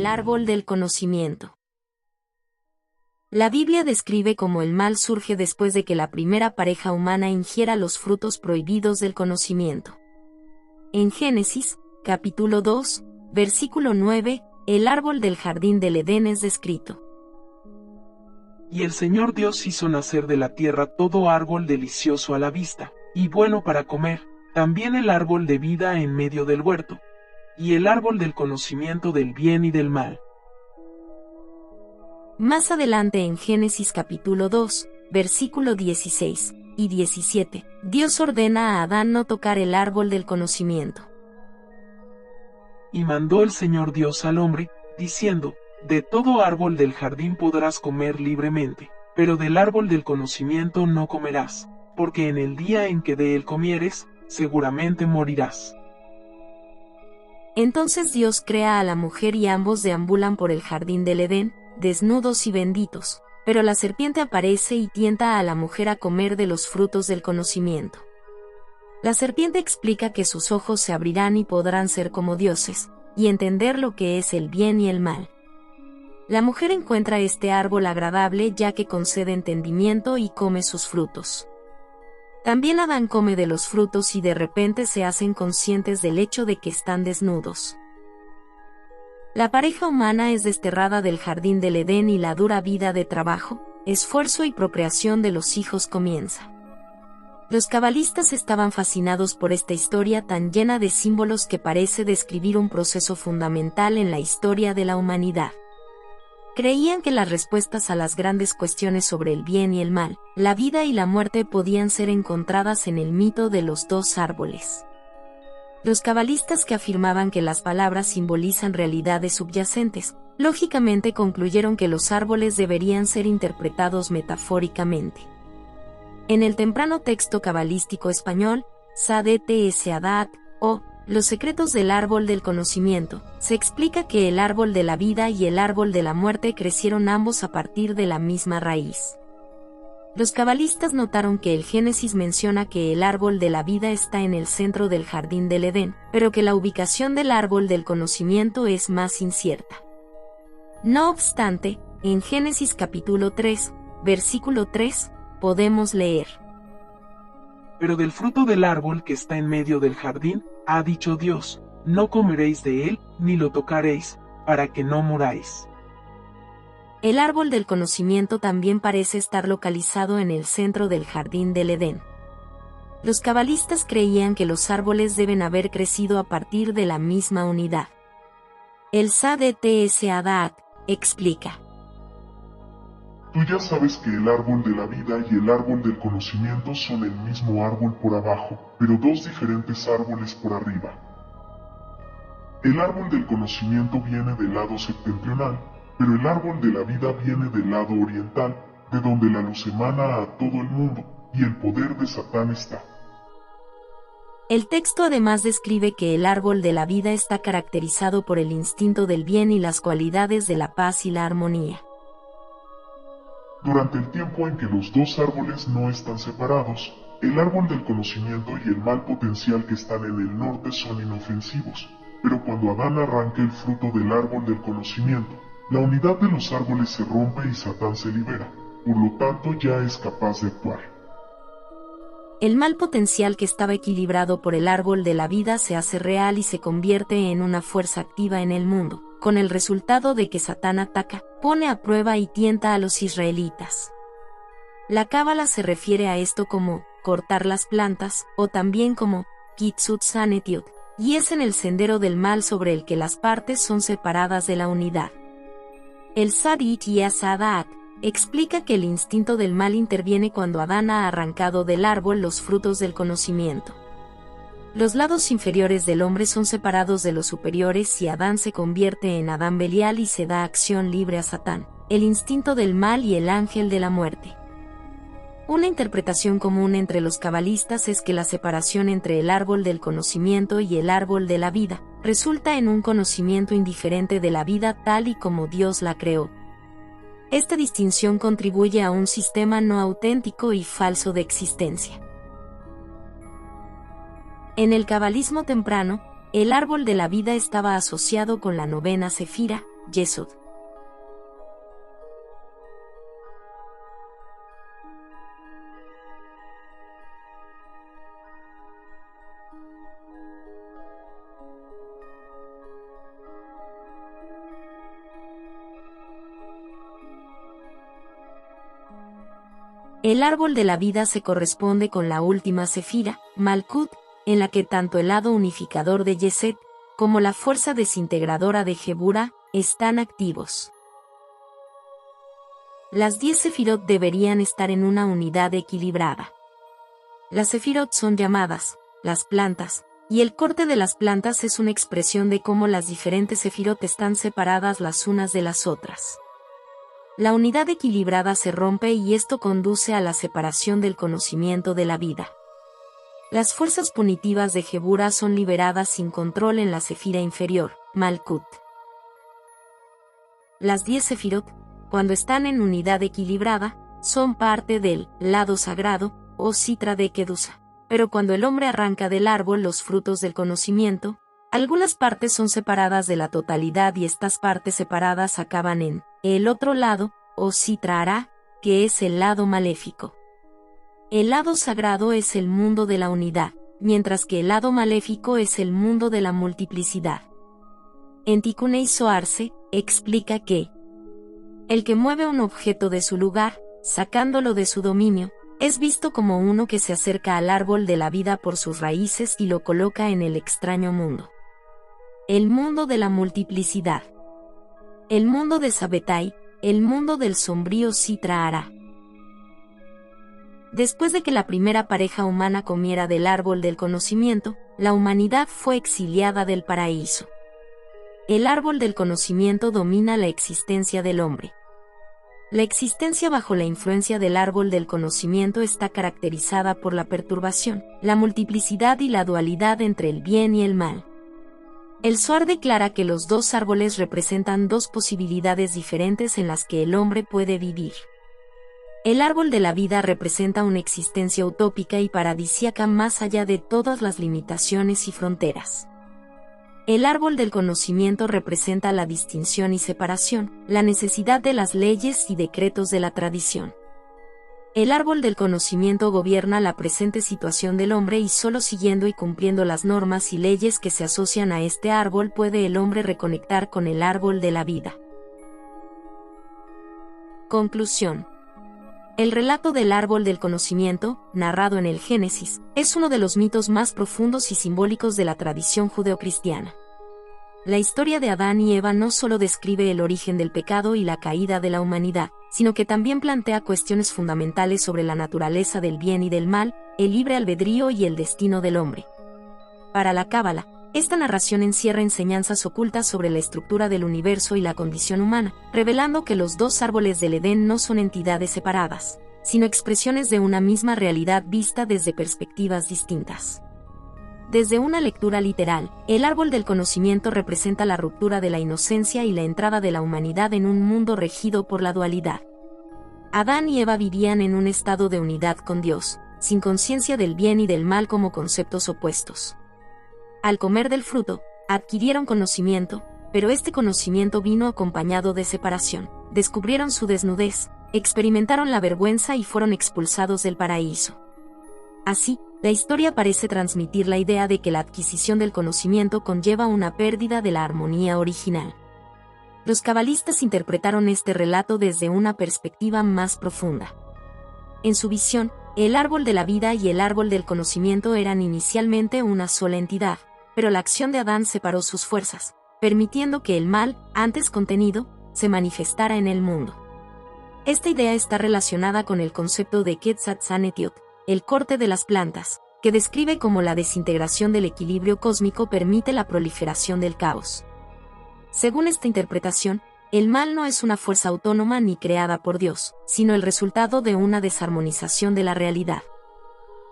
El árbol del conocimiento. La Biblia describe cómo el mal surge después de que la primera pareja humana ingiera los frutos prohibidos del conocimiento. En Génesis, capítulo 2, versículo 9, el árbol del jardín del Edén es descrito. Y el Señor Dios hizo nacer de la tierra todo árbol delicioso a la vista, y bueno para comer, también el árbol de vida en medio del huerto, y el árbol del conocimiento del bien y del mal. Más adelante en Génesis capítulo 2, versículo 16 y 17, Dios ordena a Adán no tocar el árbol del conocimiento. Y mandó el Señor Dios al hombre, diciendo, de todo árbol del jardín podrás comer libremente, pero del árbol del conocimiento no comerás, porque en el día en que de él comieres, seguramente morirás. Entonces Dios crea a la mujer y ambos deambulan por el jardín del Edén, desnudos y benditos, pero la serpiente aparece y tienta a la mujer a comer de los frutos del conocimiento. La serpiente explica que sus ojos se abrirán y podrán ser como dioses, y entender lo que es el bien y el mal. La mujer encuentra este árbol agradable ya que concede entendimiento y come sus frutos. También Adán come de los frutos y de repente se hacen conscientes del hecho de que están desnudos. La pareja humana es desterrada del jardín del Edén y la dura vida de trabajo, esfuerzo y procreación de los hijos comienza. Los cabalistas estaban fascinados por esta historia tan llena de símbolos que parece describir un proceso fundamental en la historia de la humanidad. Creían que las respuestas a las grandes cuestiones sobre el bien y el mal, la vida y la muerte podían ser encontradas en el mito de los dos árboles. Los cabalistas que afirmaban que las palabras simbolizan realidades subyacentes, lógicamente concluyeron que los árboles deberían ser interpretados metafóricamente. En el temprano texto cabalístico español, Sadet Sadat, o Los secretos del árbol del conocimiento, se explica que el árbol de la vida y el árbol de la muerte crecieron ambos a partir de la misma raíz. Los cabalistas notaron que el Génesis menciona que el árbol de la vida está en el centro del jardín del Edén, pero que la ubicación del árbol del conocimiento es más incierta. No obstante, en Génesis capítulo 3, versículo 3, podemos leer: Pero del fruto del árbol que está en medio del jardín, ha dicho Dios, no comeréis de él, ni lo tocaréis, para que no muráis. El árbol del conocimiento también parece estar localizado en el centro del jardín del Edén. Los cabalistas creían que los árboles deben haber crecido a partir de la misma unidad. El Sadet Sadat explica: Tú ya sabes que el árbol de la vida y el árbol del conocimiento son el mismo árbol por abajo, pero dos diferentes árboles por arriba. El árbol del conocimiento viene del lado septentrional, pero el árbol de la vida viene del lado oriental, de donde la luz emana a todo el mundo, y el poder de Satán está. El texto además describe que el árbol de la vida está caracterizado por el instinto del bien y las cualidades de la paz y la armonía. Durante el tiempo en que los dos árboles no están separados, el árbol del conocimiento y el mal potencial que están en el norte son inofensivos, pero cuando Adán arranca el fruto del árbol del conocimiento, la unidad de los árboles se rompe y Satán se libera, por lo tanto ya es capaz de actuar. El mal potencial que estaba equilibrado por el árbol de la vida se hace real y se convierte en una fuerza activa en el mundo, con el resultado de que Satán ataca, pone a prueba y tienta a los israelitas. La cábala se refiere a esto como cortar las plantas, o también como Kitsut Sanetiut, y es en el sendero del mal sobre el que las partes son separadas de la unidad. El Sadit Sadat explica que el instinto del mal interviene cuando Adán ha arrancado del árbol los frutos del conocimiento. Los lados inferiores del hombre son separados de los superiores y Adán se convierte en Adán Belial y se da acción libre a Satán, el instinto del mal y el ángel de la muerte. Una interpretación común entre los cabalistas es que la separación entre el árbol del conocimiento y el árbol de la vida resulta en un conocimiento indiferente de la vida tal y como Dios la creó. Esta distinción contribuye a un sistema no auténtico y falso de existencia. En el cabalismo temprano, el árbol de la vida estaba asociado con la novena sefira, Yesod. El árbol de la vida se corresponde con la última sefira, Malkut, en la que tanto el lado unificador de Yesod como la fuerza desintegradora de Geburah están activos. Las 10 sefirot deberían estar en una unidad equilibrada. Las sefirot son llamadas las plantas, y el corte de las plantas es una expresión de cómo las diferentes sefirot están separadas las unas de las otras. La unidad equilibrada se rompe y esto conduce a la separación del conocimiento de la vida. Las fuerzas punitivas de Geburah son liberadas sin control en la sefira inferior, Malkut. Las 10 sefirot, cuando están en unidad equilibrada, son parte del lado sagrado, o Sitra de Kedusa. Pero cuando el hombre arranca del árbol los frutos del conocimiento, algunas partes son separadas de la totalidad y estas partes separadas acaban en el otro lado, o Sitra Hará, que es el lado maléfico. El lado sagrado es el mundo de la unidad, mientras que el lado maléfico es el mundo de la multiplicidad. En Tikkunei Zohar se explica que el que mueve un objeto de su lugar, sacándolo de su dominio, es visto como uno que se acerca al árbol de la vida por sus raíces y lo coloca en el extraño mundo. El mundo de la multiplicidad. El mundo de Sabbatai, el mundo del sombrío Sitra Hará. Después de que la primera pareja humana comiera del árbol del conocimiento, la humanidad fue exiliada del paraíso. El árbol del conocimiento domina la existencia del hombre. La existencia bajo la influencia del árbol del conocimiento está caracterizada por la perturbación, la multiplicidad y la dualidad entre el bien y el mal. El Zohar declara que los dos árboles representan dos posibilidades diferentes en las que el hombre puede vivir. El árbol de la vida representa una existencia utópica y paradisíaca más allá de todas las limitaciones y fronteras. El árbol del conocimiento representa la distinción y separación, la necesidad de las leyes y decretos de la tradición. El árbol del conocimiento gobierna la presente situación del hombre y solo siguiendo y cumpliendo las normas y leyes que se asocian a este árbol puede el hombre reconectar con el árbol de la vida. Conclusión. El relato del árbol del conocimiento, narrado en el Génesis, es uno de los mitos más profundos y simbólicos de la tradición judeocristiana. La historia de Adán y Eva no solo describe el origen del pecado y la caída de la humanidad, sino que también plantea cuestiones fundamentales sobre la naturaleza del bien y del mal, el libre albedrío y el destino del hombre. Para la Cábala, esta narración encierra enseñanzas ocultas sobre la estructura del universo y la condición humana, revelando que los dos árboles del Edén no son entidades separadas, sino expresiones de una misma realidad vista desde perspectivas distintas. Desde una lectura literal, el árbol del conocimiento representa la ruptura de la inocencia y la entrada de la humanidad en un mundo regido por la dualidad. Adán y Eva vivían en un estado de unidad con Dios, sin conciencia del bien y del mal como conceptos opuestos. Al comer del fruto, adquirieron conocimiento, pero este conocimiento vino acompañado de separación. Descubrieron su desnudez, experimentaron la vergüenza y fueron expulsados del paraíso. Así, la historia parece transmitir la idea de que la adquisición del conocimiento conlleva una pérdida de la armonía original. Los cabalistas interpretaron este relato desde una perspectiva más profunda. En su visión, el árbol de la vida y el árbol del conocimiento eran inicialmente una sola entidad, pero la acción de Adán separó sus fuerzas, permitiendo que el mal, antes contenido, se manifestara en el mundo. Esta idea está relacionada con el concepto de Quetzalcoatl, el corte de las plantas, que describe cómo la desintegración del equilibrio cósmico permite la proliferación del caos. Según esta interpretación, el mal no es una fuerza autónoma ni creada por Dios, sino el resultado de una desarmonización de la realidad.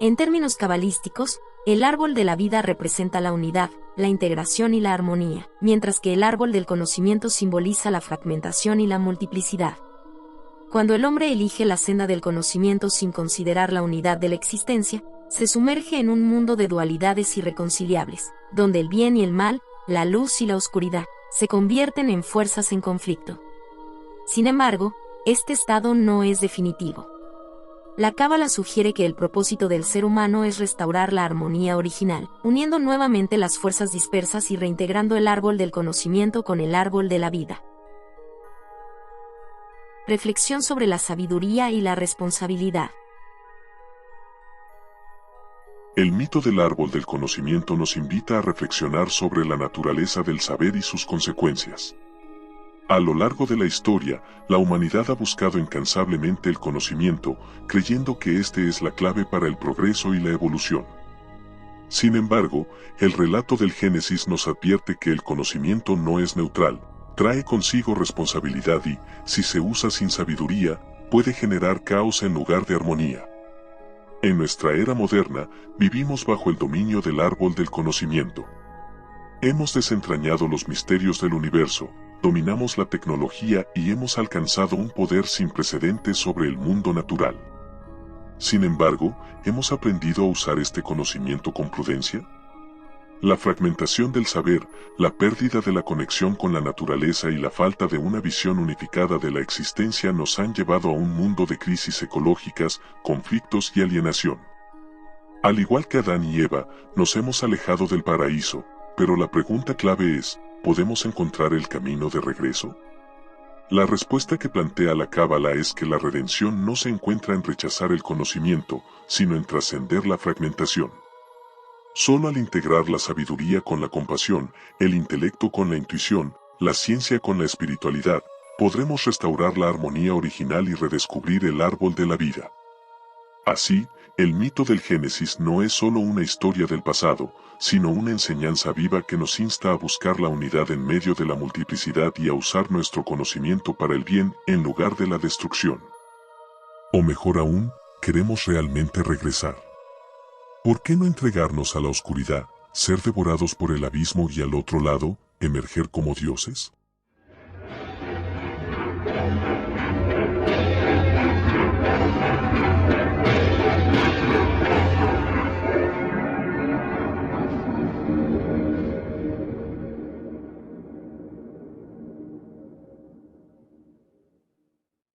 En términos cabalísticos, el árbol de la vida representa la unidad, la integración y la armonía, mientras que el árbol del conocimiento simboliza la fragmentación y la multiplicidad. Cuando el hombre elige la senda del conocimiento sin considerar la unidad de la existencia, se sumerge en un mundo de dualidades irreconciliables, donde el bien y el mal, la luz y la oscuridad, se convierten en fuerzas en conflicto. Sin embargo, este estado no es definitivo. La Cábala sugiere que el propósito del ser humano es restaurar la armonía original, uniendo nuevamente las fuerzas dispersas y reintegrando el árbol del conocimiento con el árbol de la vida. Reflexión sobre la sabiduría y la responsabilidad. El mito del árbol del conocimiento nos invita a reflexionar sobre la naturaleza del saber y sus consecuencias. A lo largo de la historia, la humanidad ha buscado incansablemente el conocimiento, creyendo que este es la clave para el progreso y la evolución. Sin embargo, el relato del Génesis nos advierte que el conocimiento no es neutral, trae consigo responsabilidad y, si se usa sin sabiduría, puede generar caos en lugar de armonía. En nuestra era moderna, vivimos bajo el dominio del árbol del conocimiento. Hemos desentrañado los misterios del universo, dominamos la tecnología y hemos alcanzado un poder sin precedentes sobre el mundo natural. Sin embargo, ¿hemos aprendido a usar este conocimiento con prudencia? La fragmentación del saber, la pérdida de la conexión con la naturaleza y la falta de una visión unificada de la existencia nos han llevado a un mundo de crisis ecológicas, conflictos y alienación. Al igual que Adán y Eva, nos hemos alejado del paraíso, pero la pregunta clave es, ¿podemos encontrar el camino de regreso? La respuesta que plantea la Cábala es que la redención no se encuentra en rechazar el conocimiento, sino en trascender la fragmentación. Solo al integrar la sabiduría con la compasión, el intelecto con la intuición, la ciencia con la espiritualidad, podremos restaurar la armonía original y redescubrir el árbol de la vida. Así, el mito del Génesis no es solo una historia del pasado, sino una enseñanza viva que nos insta a buscar la unidad en medio de la multiplicidad y a usar nuestro conocimiento para el bien en lugar de la destrucción. O mejor aún, ¿queremos realmente regresar? ¿Por qué no entregarnos a la oscuridad, ser devorados por el abismo y al otro lado, emerger como dioses?